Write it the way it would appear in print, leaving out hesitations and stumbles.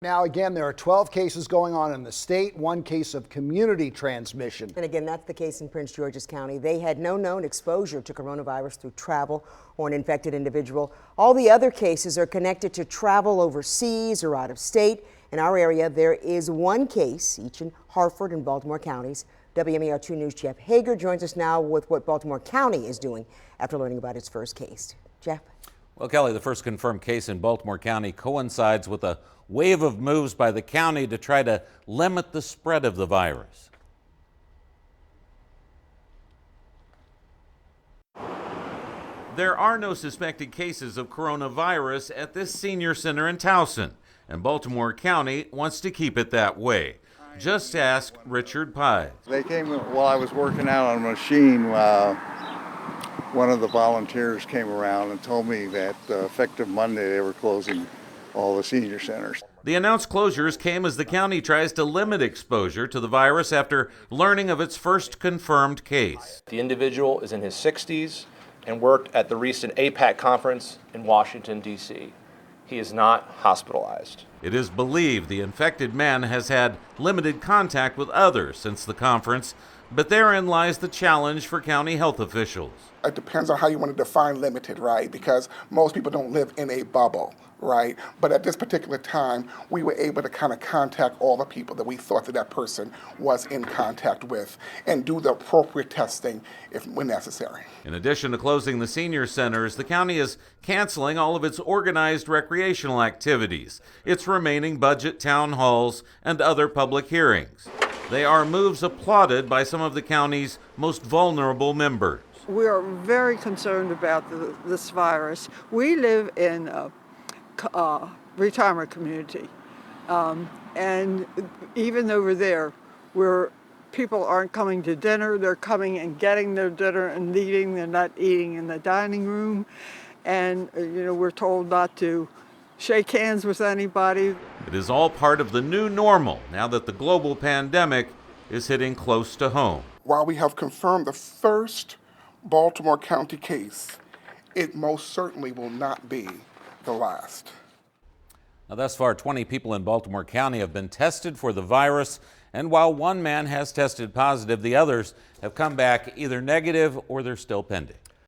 Now, again, there are 12 cases going on in the state, 1 case of community transmission. And again, that's the case in Prince George's County. They had no known exposure to coronavirus through travel or an infected individual. All the other cases are connected to travel overseas or out of state. In our area, there is 1 case, each in Hartford and Baltimore counties. WMAR 2 News' Jeff Hager joins us now with what Baltimore County is doing after learning about its first case. Jeff? Well, Kelly, the first confirmed case in Baltimore County coincides with a wave of moves by the county to try to limit the spread of the virus. There are no suspected cases of coronavirus at this senior center in Towson, and Baltimore County wants to keep it that way. Just ask Richard Pye. They came while I was working out on a machine. One of the volunteers came around and told me that effective Monday they were closing all the senior centers. The announced closures came as the county tries to limit exposure to the virus after learning of its first confirmed case. The individual is in his 60s and worked at the recent APAC conference in Washington, D.C. He is not hospitalized. It is believed the infected man has had limited contact with others since the conference, but therein lies the challenge for county health officials. It depends on how you want to define limited, right? Because most people don't live in a bubble, right? But at this particular time, we were able to kind of contact all the people that we thought that person was in contact with and do the appropriate testing when necessary. In addition to closing the senior centers, the county is canceling all of its organized recreational activities, its remaining budget town halls, and other public hearings. They are moves applauded by some of the county's most vulnerable members. We are very concerned about this virus. We live in a retirement community, and even over there, where people aren't coming to dinner, they're coming and getting their dinner and leaving. They're not eating in the dining room, and we're told not to shake hands with anybody. It is all part of the new normal now that the global pandemic is hitting close to home. While we have confirmed the first Baltimore County case, it most certainly will not be the last. Now, thus far, 20 people in Baltimore County have been tested for the virus, and while 1 man has tested positive, the others have come back either negative or they're still pending.